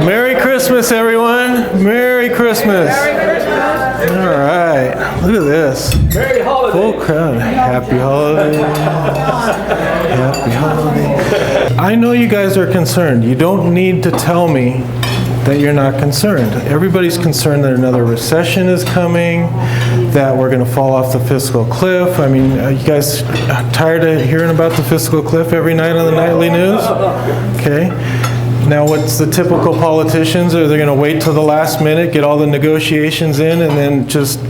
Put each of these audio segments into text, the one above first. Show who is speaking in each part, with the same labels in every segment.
Speaker 1: Merry Christmas, everyone. Merry Christmas. All right. Look at this.
Speaker 2: Merry holiday.
Speaker 1: Full crowd. Happy holidays. Happy holidays. I know you guys are concerned. You don't need to tell me that you're not concerned. Everybody's concerned that another recession is coming, that we're going to fall off the fiscal cliff. I mean, are you guys tired of hearing about the fiscal cliff every night on the nightly news? Okay. Now, what's the typical politicians? Are they going to wait till the last minute, get all the negotiations in, and then just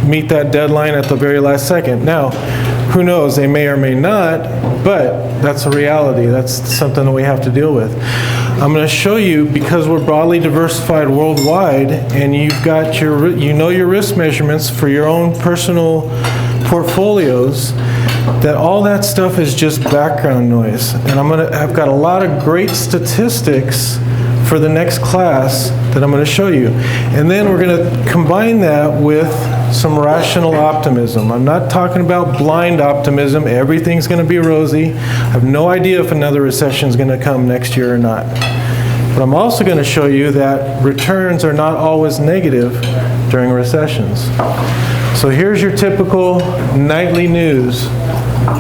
Speaker 1: meet that deadline at the very last second? Now, who knows? They may or may not, but that's a reality. That's something that we have to deal with. I'm going to show you, because we're broadly diversified worldwide, and you've got your, your risk measurements for your own personal portfolios, that all that stuff is just background noise. And I've got a lot of great statistics for the next class that I'm going to show you. And then we're going to combine that with some rational optimism. I'm not talking about blind optimism. Everything's going to be rosy. I have no idea if another recession is going to come next year or not. But I'm also going to show you that returns are not always negative during recessions. So here's your typical nightly news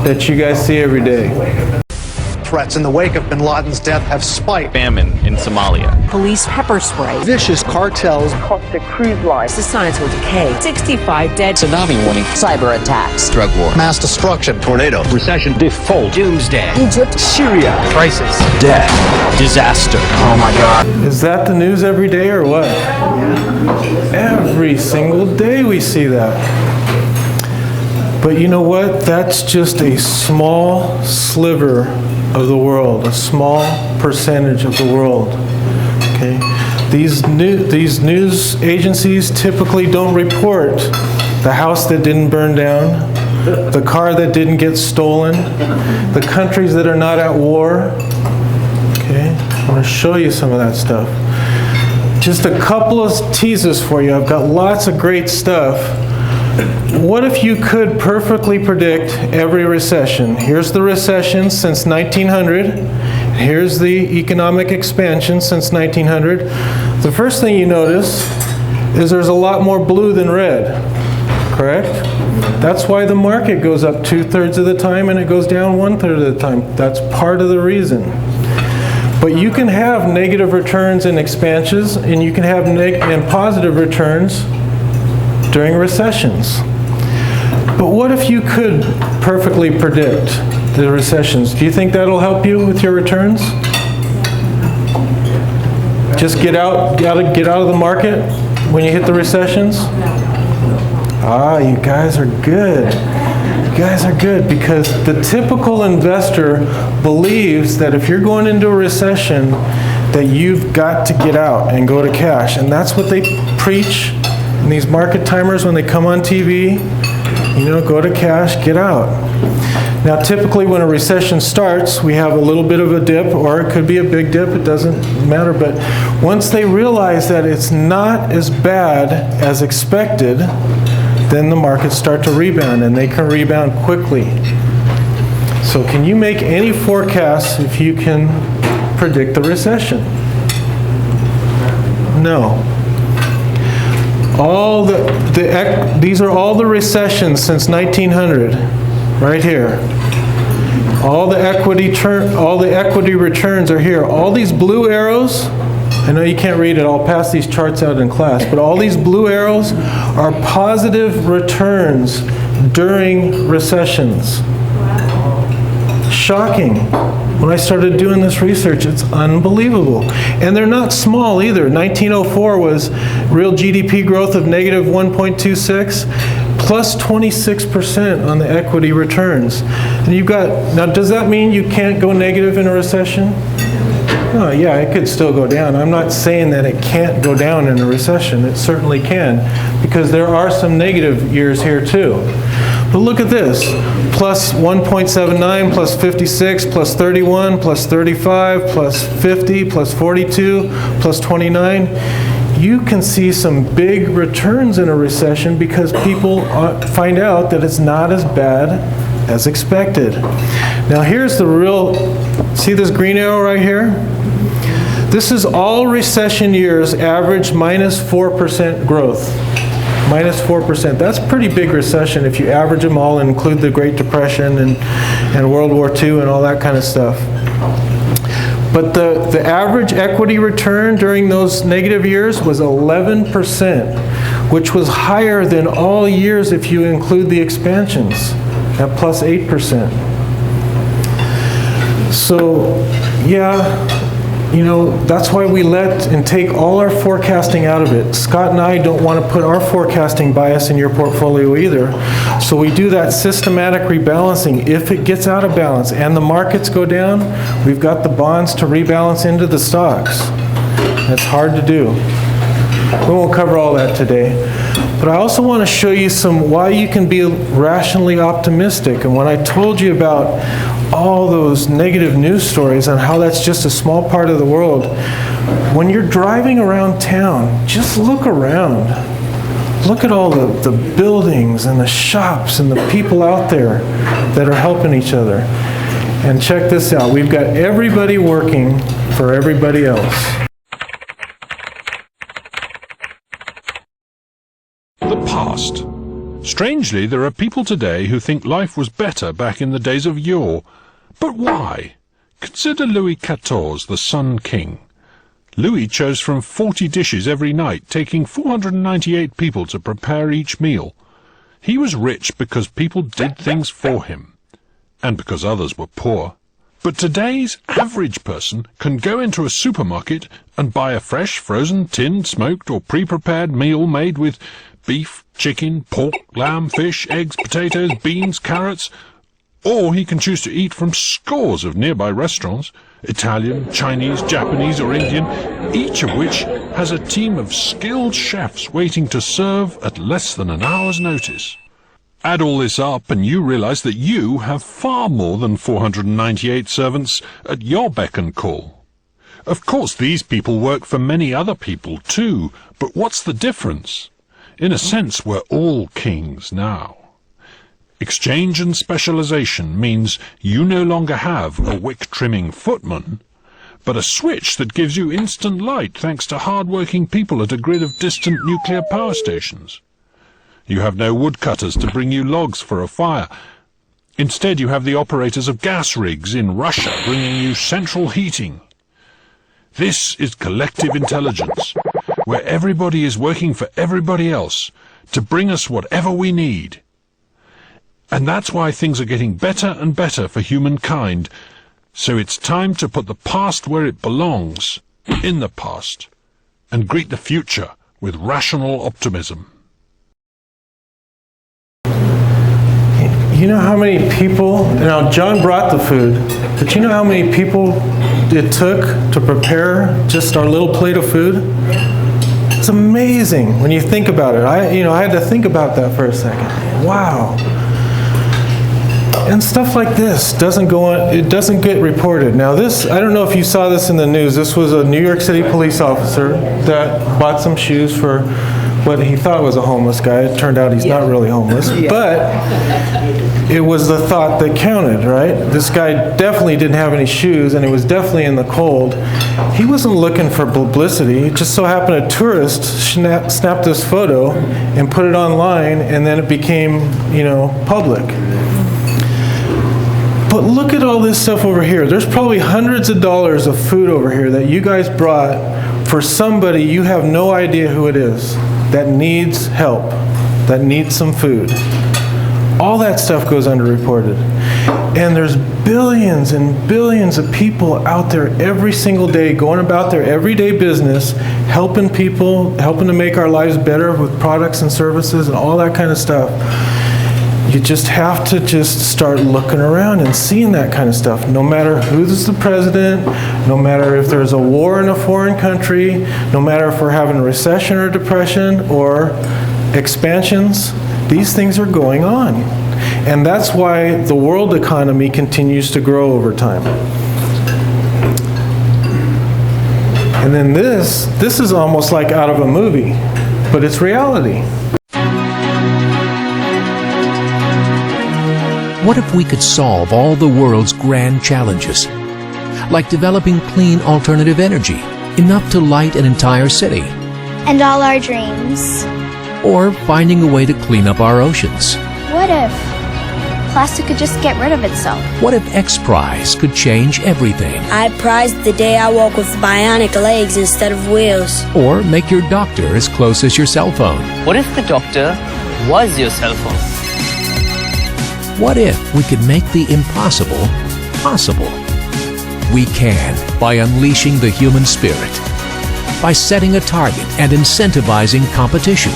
Speaker 1: that you guys see every day.
Speaker 3: Threats in the wake of bin Laden's death have spiked.
Speaker 4: Famine in Somalia.
Speaker 5: Police pepper spray.
Speaker 3: Vicious cartels.
Speaker 6: Caustic cruise line.
Speaker 5: Societal decay. 65 dead.
Speaker 4: Tsunami warning.
Speaker 5: Cyber attacks.
Speaker 4: Drug war.
Speaker 3: Mass destruction.
Speaker 4: Tornado.
Speaker 7: Recession.
Speaker 4: Default.
Speaker 7: Doomsday.
Speaker 5: Egypt.
Speaker 7: Syria.
Speaker 4: Crisis.
Speaker 7: Death.
Speaker 4: Disaster.
Speaker 7: Oh my God.
Speaker 1: Is that the news every day or what? Every single day we see that. But you know what? That's just a small sliver of the world, a small percentage of the world. Okay? These news agencies typically don't report the house that didn't burn down, the car that didn't get stolen, the countries that are not at war. Okay? I'm going to show you some of that stuff. Just a couple of teasers for you. I've got lots of great stuff. What if you could perfectly predict every recession? Here's the recession since 1900. Here's the economic expansion since 1900. The first thing you notice is there's a lot more blue than red, correct? That's why the market goes up 2/3 of the time and it goes down 1/3 of the time. That's part of the reason. But you can have negative returns and expansions, and you can have positive returns during recessions. But what if you could perfectly predict the recessions? Do you think that'll help you with your returns? Just get out of the market when you hit the recessions? Ah, you guys are good. You guys are good, because the typical investor believes that if you're going into a recession, that you've got to get out and go to cash. And that's what they preach. And these market timers, when they come on TV, go to cash, get out. Now, typically when a recession starts, we have a little bit of a dip, or it could be a big dip, it doesn't matter. But once they realize that it's not as bad as expected, then the markets start to rebound, and they can rebound quickly. So can you make any forecasts if you can predict the recession? No. These are all the recessions since 1900, right here. All the equity returns are here. All these blue arrows, I know you can't read it, I'll pass these charts out in class, but all these blue arrows are positive returns during recessions. Shocking. When I started doing this research, it's unbelievable. And they're not small either. 1904 was real GDP growth of negative 1.26, plus 26% on the equity returns. And now does that mean you can't go negative in a recession? Oh yeah, it could still go down. I'm not saying that it can't go down in a recession. It certainly can, because there are some negative years here too. But look at this, plus 1.79, plus 56, plus 31, plus 35, plus 50, plus 42, plus 29. You can see some big returns in a recession because people find out that it's not as bad as expected. Now here's the real, see this green arrow right here? This is all recession years average minus 4% growth. Minus 4%. That's a pretty big recession if you average them all and include the Great Depression and World War II and all that kind of stuff. But the average equity return during those negative years was 11%, which was higher than all years if you include the expansions at plus 8%. So, yeah, you know, that's why we let and take all our forecasting out of it. Scott and I don't want to put our forecasting bias in your portfolio either. So we do that systematic rebalancing. If it gets out of balance and the markets go down, we've got the bonds to rebalance into the stocks. That's hard to do. We won't cover all that today. But I also want to show you why you can be rationally optimistic. And when I told you about all those negative news stories and how that's just a small part of the world, when you're driving around town, just look around. Look at all the buildings and the shops and the people out there that are helping each other. And check this out. We've got everybody working for everybody else.
Speaker 2: The past. Strangely, there are people today who think life was better back in the days of yore. But why? Consider Louis XIV, the Sun King. Louis chose from 40 dishes every night, taking 498 people to prepare each meal. He was rich because people did things for him, and because others were poor. But today's average person can go into a supermarket and buy a fresh, frozen, tinned, smoked, or pre-prepared meal made with beef, chicken, pork, lamb, fish, eggs, potatoes, beans, carrots, or he can choose to eat from scores of nearby restaurants, Italian, Chinese, Japanese, or Indian, each of which has a team of skilled chefs waiting to serve at less than an hour's notice. Add all this up and you realize that you have far more than 498 servants at your beck and call. Of course, these people work for many other people too, but what's the difference? In a sense, we're all kings now. Exchange and specialization means you no longer have a wick-trimming footman, but a switch that gives you instant light thanks to hard-working people at a grid of distant nuclear power stations. You have no woodcutters to bring you logs for a fire. Instead, you have the operators of gas rigs in Russia bringing you central heating. This is collective intelligence, where everybody is working for everybody else to bring us whatever we need. And that's why things are getting better and better for humankind. So it's time to put the past where it belongs, in the past, and greet the future with rational optimism.
Speaker 1: You know how many people, now John brought the food, but you know how many people it took to prepare just our little plate of food? It's amazing when you think about it. I had to think about that for a second. Wow. And stuff like this doesn't go on, it doesn't get reported. Now this, I don't know if you saw this in the news, this was a New York City police officer that bought some shoes for what he thought was a homeless guy. It turned out he's not really homeless, but it was the thought that counted, right? This guy definitely didn't have any shoes and he was definitely in the cold. He wasn't looking for publicity. It just so happened a tourist snapped this photo and put it online, and then it became, public. But look at all this stuff over here. There's probably hundreds of dollars of food over here that you guys brought for somebody you have no idea who it is that needs help, that needs some food. All that stuff goes underreported. And there's billions and billions of people out there every single day going about their everyday business, helping people, helping to make our lives better with products and services and all that kind of stuff. You just have to just start looking around and seeing that kind of stuff. No matter who's the president, no matter if there's a war in a foreign country, no matter if we're having a recession or depression or expansions, these things are going on. And that's why the world economy continues to grow over time. And then this is almost like out of a movie, but it's reality.
Speaker 6: What if we could solve all the world's grand challenges? Like developing clean alternative energy, enough to light an entire city,
Speaker 7: And all our dreams.
Speaker 6: or finding a way to clean up our oceans.
Speaker 7: What if plastic could just get rid of itself?
Speaker 6: What if XPrize could change everything?
Speaker 8: I prize the day I walk with bionic legs instead of wheels.
Speaker 6: Or make your doctor as close as your cell phone?
Speaker 9: What if the doctor was your cell phone?
Speaker 6: What if we could make the impossible possible? We can by unleashing the human spirit, by setting a target and incentivizing competition.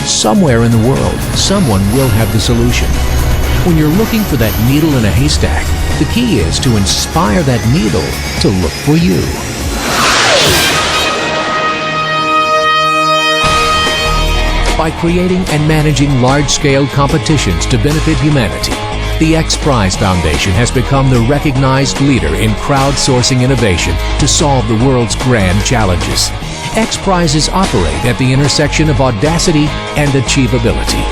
Speaker 6: Somewhere in the world, someone will have the solution. When you're looking for that needle in a haystack, the key is to inspire that needle to look for you. By creating and managing large-scale competitions to benefit humanity, the XPrize Foundation has become the recognized leader in crowdsourcing innovation to solve the world's grand challenges. XPrizes operate at the intersection of audacity and achievability.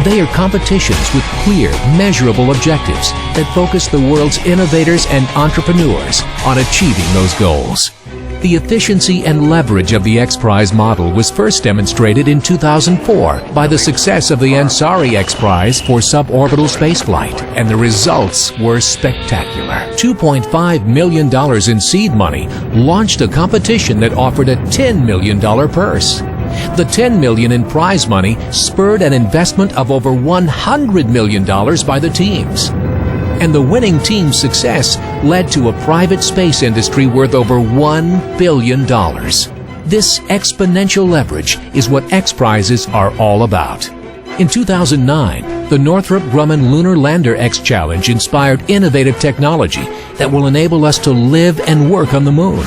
Speaker 6: They are competitions with clear, measurable objectives that focus the world's innovators and entrepreneurs on achieving those goals. The efficiency and leverage of the XPrize model was first demonstrated in 2004 by the success of the Ansari XPrize for suborbital spaceflight, and the results were spectacular. $2.5 million in seed money launched a competition that offered a $10 million purse. The $10 million in prize money spurred an investment of over $100 million by the teams. And the winning team's success led to a private space industry worth over $1 billion. This exponential leverage is what XPrizes are all about. In 2009, the Northrop Grumman Lunar Lander X Challenge inspired innovative technology that will enable us to live and work on the moon.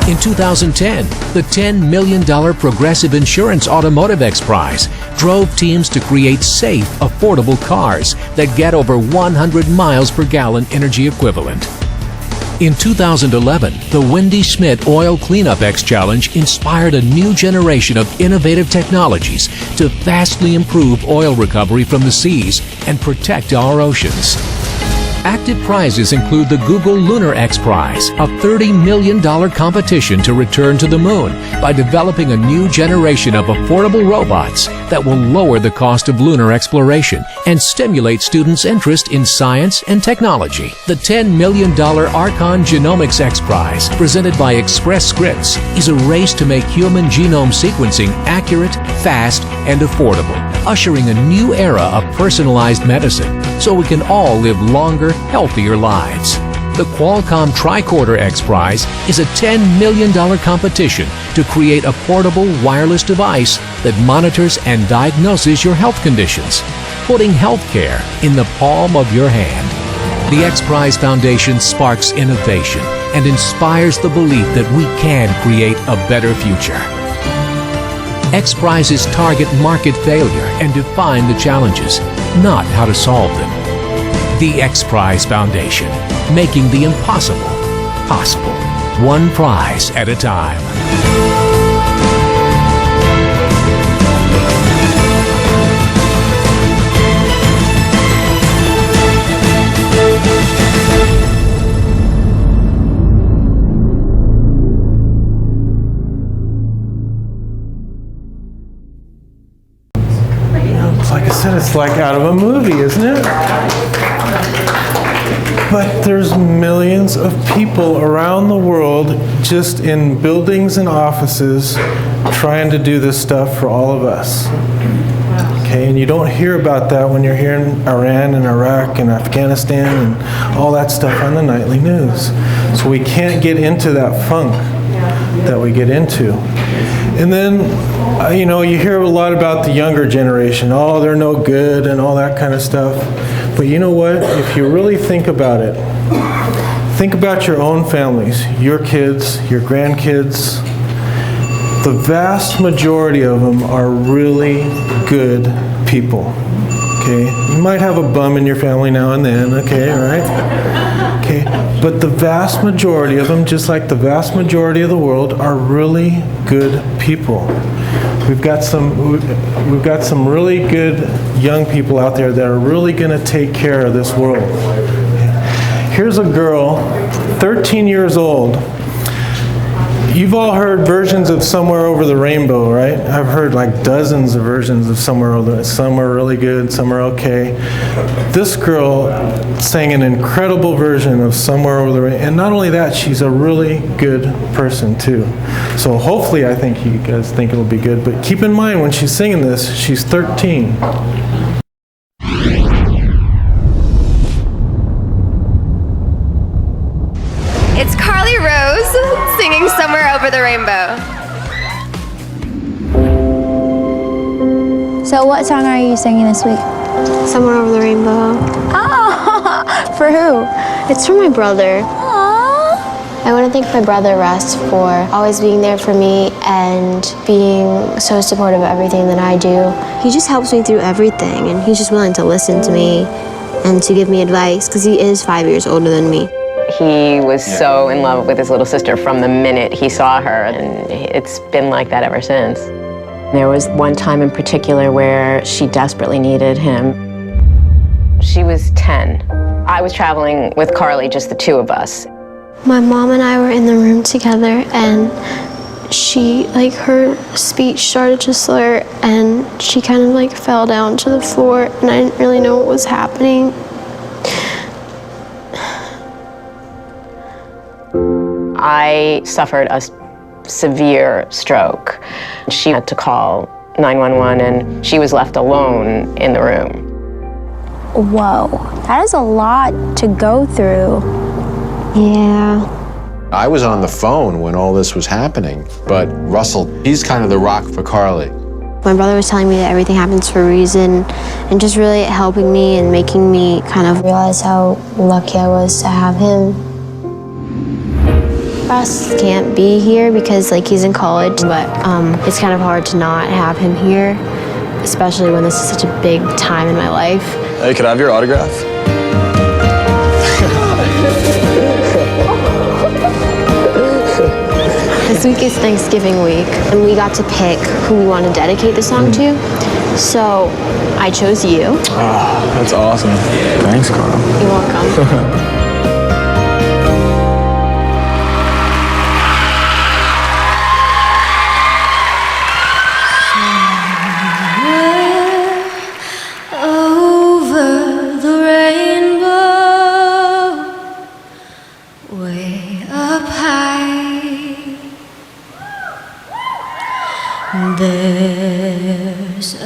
Speaker 6: In 2010, the $10 million Progressive Insurance Automotive XPrize drove teams to create safe, affordable cars that get over 100 miles per gallon energy equivalent. In 2011, the Wendy Schmidt Oil Cleanup X Challenge inspired a new generation of innovative technologies to vastly improve oil recovery from the seas and protect our oceans. Active prizes include the Google Lunar X Prize, a $30 million competition to return to the moon by developing a new generation of affordable robots that will lower the cost of lunar exploration and stimulate students' interest in science and technology. The $10 million Archon Genomics X Prize, presented by Express Scripts, is a race to make human genome sequencing accurate, fast, and affordable, ushering a new era of personalized medicine so we can all live longer, healthier lives. The Qualcomm Tricorder X Prize is a $10 million competition to create a portable wireless device that monitors and diagnoses your health conditions, putting healthcare in the palm of your hand. The XPrize Foundation sparks innovation and inspires the belief that we can create a better future. XPrizes target market failure and define the challenges, not how to solve them. The XPrize Foundation, making the impossible possible, one prize at a time.
Speaker 1: Like I said, it's like out of a movie, isn't it? But there's millions of people around the world just in buildings and offices trying to do this stuff for all of us. Okay, and you don't hear about that when you're here in Iran and Iraq and Afghanistan and all that stuff on the nightly news. So we can't get into that funk that we get into. And then, you know, you hear a lot about the younger generation. Oh, they're no good and all that kind of stuff. But you know what? If you really think about it, think about your own families, your kids, your grandkids. The vast majority of them are really good people. Okay? You might have a bum in your family now and then, okay, all right? Okay? But the vast majority of them, just like the vast majority of the world, are really good people. We've got some really good young people out there that are really going to take care of this world. Here's a girl, 13 years old, You've all heard versions of Somewhere Over the Rainbow, right? I've heard like dozens of versions of Somewhere Over the. Some are really good, some are okay. This girl sang an incredible version of Somewhere Over the Rainbow, and not only that, she's a really good person too. So hopefully, I think you guys think it'll be good. But keep in mind when she's singing this, she's 13.
Speaker 10: It's Carly Rose singing Somewhere Over the Rainbow.
Speaker 7: So what song are you singing this week?
Speaker 11: Somewhere Over the Rainbow.
Speaker 7: Oh, for who?
Speaker 11: It's for my brother.
Speaker 7: Aww.
Speaker 11: I want to thank my brother Russ for always being there for me and being so supportive of everything that I do. He just helps me through everything, and he's just willing to listen to me and to give me advice because he is 5 years older than me.
Speaker 12: He was so in love with his little sister from the minute he saw her, and it's been like that ever since. There was one time in particular where she desperately needed him. She was 10. I was traveling with Carly, just the two of us.
Speaker 11: My mom and I were in the room together, and she, her speech started to slur, and she kind of fell down to the floor, and I didn't really know what was happening.
Speaker 12: I suffered a severe stroke. She had to call 911, and she was left alone in the room.
Speaker 7: Whoa, that is a lot to go through.
Speaker 11: Yeah.
Speaker 13: I was on the phone when all this was happening, but Russell, he's kind of the rock for Carly.
Speaker 11: My brother was telling me that everything happens for a reason, and just really helping me and making me kind of realize how lucky I was to have him. Russ can't be here because he's in college, but it's kind of hard to not have him here, especially when this is such a big time in my life.
Speaker 14: Hey, could I have your autograph?
Speaker 11: This week is Thanksgiving week, and we got to pick who we want to dedicate the song to. So I chose you.
Speaker 14: Oh, that's awesome. Thanks, Carl.
Speaker 11: You're welcome.
Speaker 15: There's a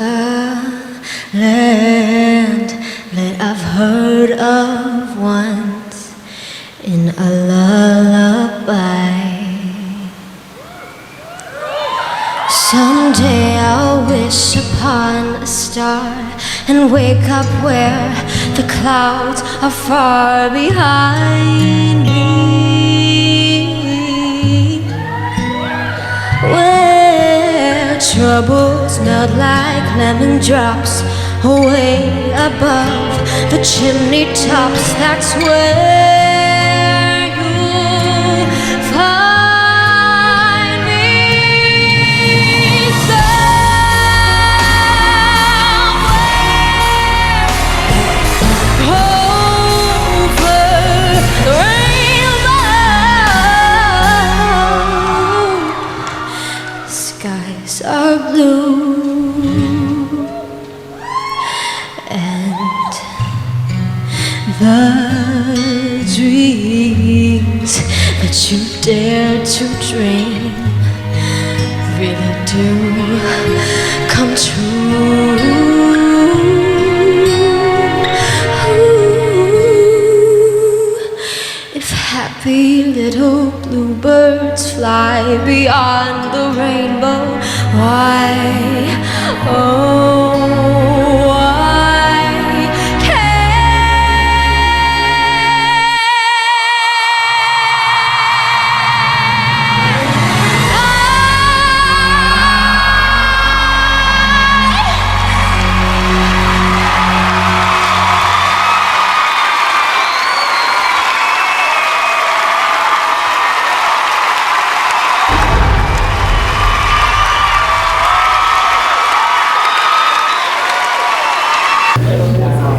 Speaker 15: land that I've heard of once in a lullaby. Someday I'll wish upon a star and wake up where the clouds are far behind me. Troubles melt like lemon drops away above the chimney tops. That's where you'll find me. Somewhere over the rainbow, skies are blue, and the dreams that you dare to dream really do come true. If happy little bluebirds fly beyond the rainbow, why, oh, why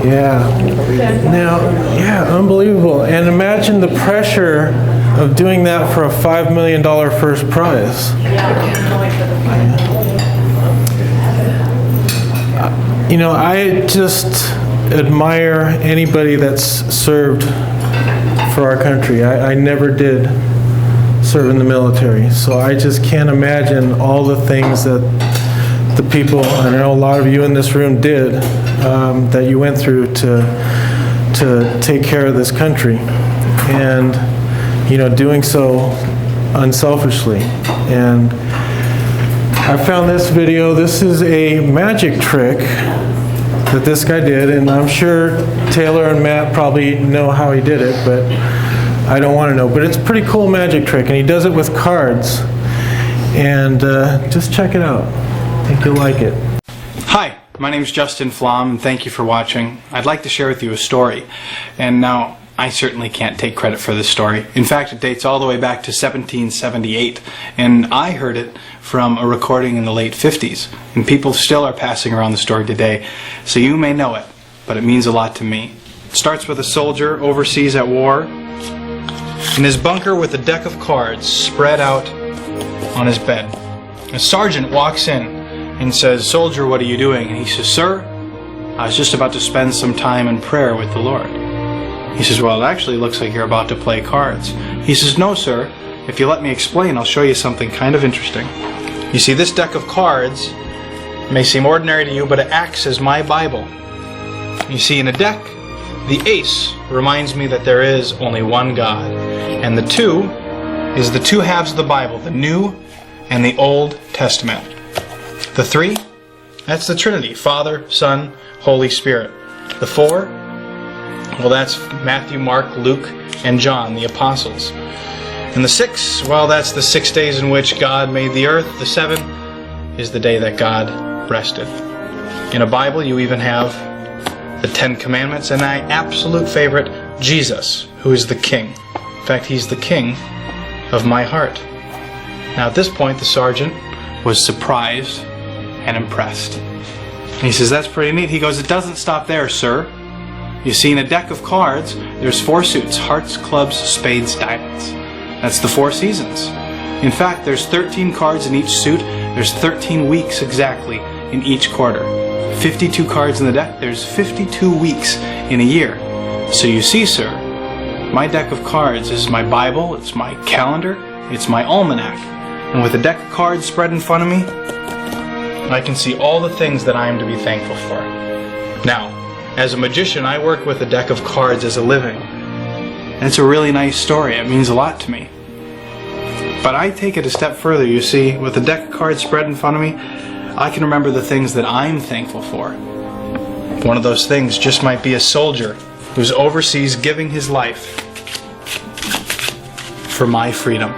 Speaker 1: Yeah. Now, yeah, unbelievable. And imagine the pressure of doing that for a $5 million first prize. You know, I just admire anybody that's served for our country. I never did serve in the military, so I just can't imagine all the things that the people, I know a lot of you in this room did, that you went through to take care of this country, and you know, doing so unselfishly. And I found this video. This is a magic trick that this guy did, and I'm sure Taylor and Matt probably know how he did it, but I don't want to know. But it's a pretty cool magic trick, and he does it with cards. And just check it out. I think you'll like it.
Speaker 16: Hi, my name is Justin Flom, and thank you for watching. I'd like to share with you a story. And now, I certainly can't take credit for this story. In fact, it dates all the way back to 1778, and I heard it from a recording in the late 50s, and people still are passing around the story today, so you may know it, but it means a lot to me. It starts with a soldier overseas at war, in his bunker with a deck of cards spread out on his bed. A sergeant walks in and says, "Soldier, what are you doing?" And he says, "Sir, I was just about to spend some time in prayer with the Lord." He says, "Well, it actually looks like you're about to play cards." He says, "No, sir. If you let me explain, I'll show you something kind of interesting. You see, this deck of cards may seem ordinary to you, but it acts as my Bible. You see, in a deck, the ace reminds me that there is only one God, and the 2 is the 2 halves of the Bible, the New and the Old Testament. The 3, that's the Trinity, Father, Son, Holy Spirit. The 4, well, that's Matthew, Mark, Luke, and John, the apostles. And the 6, well, that's the 6 days in which God made the earth. The 7 is the day that God rested. In a Bible, you even have the 10 Commandments, and my absolute favorite, Jesus, who is the King. In fact, he's the King of my heart. Now, at this point, the sergeant was surprised and impressed. And he says, "That's pretty neat." He goes, "It doesn't stop there, sir. You see, in a deck of cards, there's 4 suits: hearts, clubs, spades, diamonds. That's the 4 seasons. In fact, there's 13 cards in each suit. There's 13 weeks exactly in each quarter. 52 cards in the deck. There's 52 weeks in a year. So you see, sir, my deck of cards is my Bible, it's my calendar, it's my almanac. And with a deck of cards spread in front of me, I can see all the things that I am to be thankful for. Now, as a magician, I work with a deck of cards as a living. And it's a really nice story. It means a lot to me. But I take it a step further, you see. With a deck of cards spread in front of me, I can remember the things that I'm thankful for. One of those things just might be a soldier who's overseas giving his life for my freedom.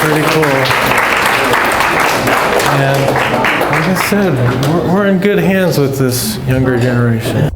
Speaker 1: Pretty cool. And like I said, we're in good hands with this younger generation.